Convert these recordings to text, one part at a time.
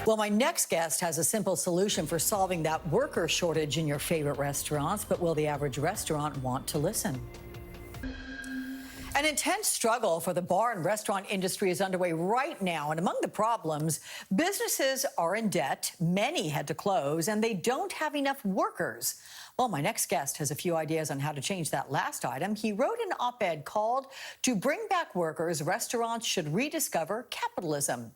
Well, my next guest has a simple solution for solving that worker shortage in your favorite restaurants, but will the average restaurant want to listen? An intense struggle for the bar and restaurant industry is underway right now, and among the problems, businesses are in debt, many had to close, and they don't have enough workers. Well, my next guest has a few ideas on how to change that last item. He wrote an op-ed called "To Bring Back Workers, Restaurants Should Rediscover Capitalism."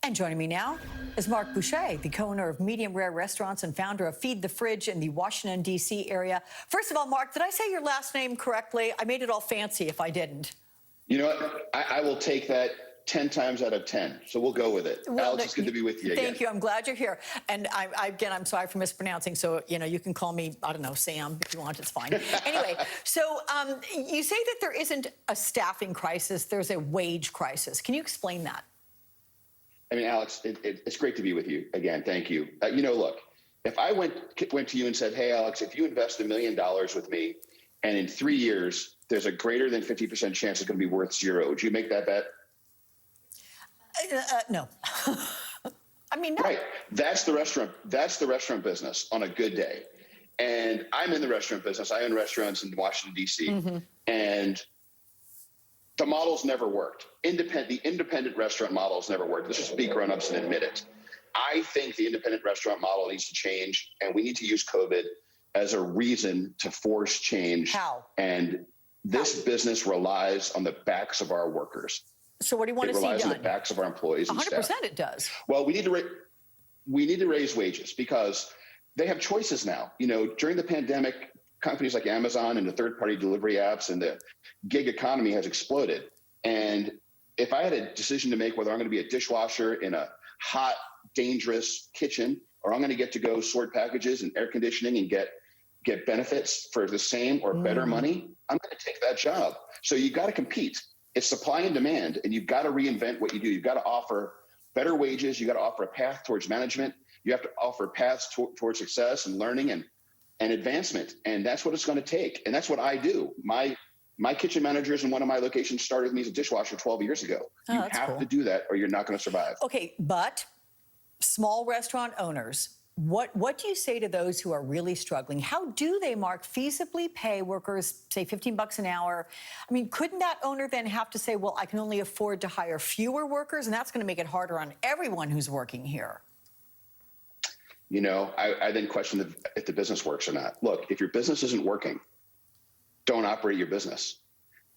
And joining me now is Mark Bucher, the co-owner of Medium Rare Restaurants and founder of Feed the Fridge in the Washington, D.C. area. First of all, Mark, did I say your last name correctly? I made it all fancy if I didn't. You know what? I will take that 10 times out of 10. So we'll go with it. Well, Alex, it's good to be with you again. Thank you. I'm glad you're here. And I'm sorry for mispronouncing. So, you can call me, I don't know, Sam, if you want. It's fine. Anyway, so you say that there isn't a staffing crisis. There's a wage crisis. Can you explain that? I mean, Alex, it's great to be with you again. Thank you. Look, if I went to you and said, hey, Alex, if you invest $1 million with me and in 3 years, there's a greater than 50% chance it's going to be worth zero, would you make that bet? No. I mean, no. Right. That's the restaurant business on a good day. And I'm in the restaurant business. I own restaurants in Washington, D.C. Mm-hmm. And the models never worked. The independent restaurant models never worked. Let's just be grown-ups and admit it. I think the independent restaurant model needs to change, and we need to use COVID as a reason to force change. How? And this business relies on the backs of our workers. So what do you want to see done? It relies on the backs of our employees and 100% staff. It does. Well, we need to raise wages because they have choices now. During the pandemic, companies like Amazon and the third-party delivery apps and the gig economy has exploded. And if I had a decision to make whether I'm going to be a dishwasher in a hot, dangerous kitchen, or I'm going to get to go sort packages and air conditioning and get benefits for the same or better money, I'm going to take that job. So you got to compete. It's supply and demand, and you've got to reinvent what you do. You've got to offer better wages. You got to offer a path towards management. You have to offer paths towards success and learning and advancement. And that's what it's going to take. And that's what I do. My kitchen managers in one of my locations started with me as a dishwasher 12 years ago. You have to do that or you're not going to survive. Okay, but small restaurant owners, what do you say to those who are really struggling? How do they, Mark, feasibly pay workers, say, $15 an hour? I mean, couldn't that owner then have to say, well, I can only afford to hire fewer workers, and that's going to make it harder on everyone who's working here? I then question if the business works or not. Look, if your business isn't working, don't operate your business.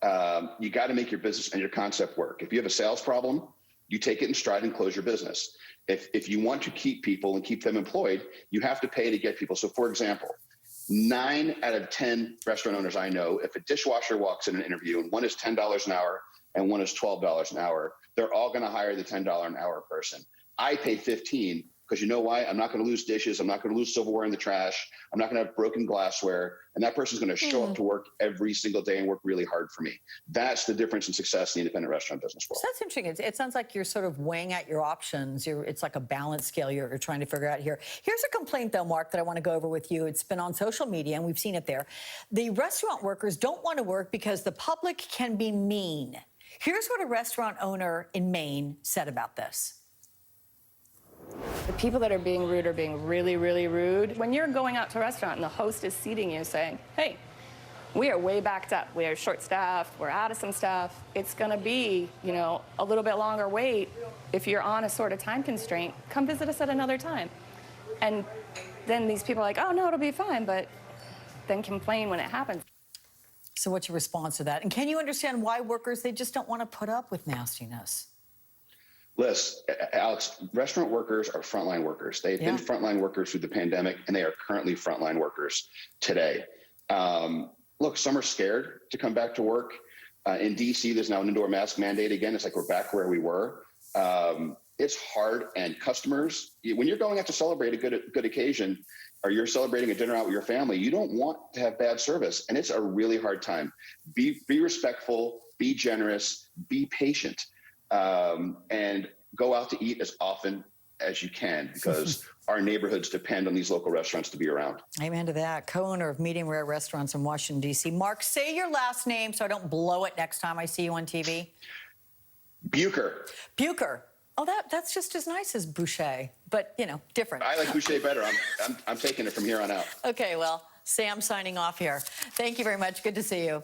You got to make your business and your concept work. If you have a sales problem, you take it in stride and close your business. If you want to keep people and keep them employed, you have to pay to get people. So, for example, 9 out of 10 restaurant owners I know, if a dishwasher walks in an interview and one is $10 an hour and one is $12 an hour, they're all going to hire the $10 an hour person. I pay $15. Because you know why? I'm not going to lose dishes. I'm not going to lose silverware in the trash. I'm not going to have broken glassware. And that person's going to show up to work every single day and work really hard for me. That's the difference in success in the independent restaurant business world. So that's interesting. It sounds like you're sort of weighing out your options. It's like a balance scale you're trying to figure out here. Here's a complaint, though, Mark, that I want to go over with you. It's been on social media, and we've seen it there. The restaurant workers don't want to work because the public can be mean. Here's what a restaurant owner in Maine said about this. The people that are being rude are being really, really rude. When you're going out to a restaurant and the host is seating you saying, hey, we are way backed up. We are short-staffed. We're out of some stuff. It's going to be, a little bit longer wait. If you're on a sort of time constraint, come visit us at another time. And then these people are like, oh, no, it'll be fine, but then complain when it happens. So what's your response to that? And can you understand why workers, they just don't want to put up with nastiness? Liz, Alex, restaurant workers are frontline workers. They've been frontline workers through the pandemic, and they are currently frontline workers today. Look, some are scared to come back to work. In D.C., there's now an indoor mask mandate again. It's like we're back where we were. It's hard, and customers, when you're going out to celebrate a good occasion, or you're celebrating a dinner out with your family, you don't want to have bad service, and it's a really hard time. Be respectful, be generous, be patient. And go out to eat as often as you can because our neighborhoods depend on these local restaurants to be around. Amen to that. Co-owner of Medium Rare Restaurants in Washington, D.C. Mark, say your last name so I don't blow it next time I see you on TV. Bucher. Bucher. Oh, that's just as nice as Bucher, but, you know, different. I like Bucher better. I'm taking it from here on out. Okay, well, Sam signing off here. Thank you very much. Good to see you.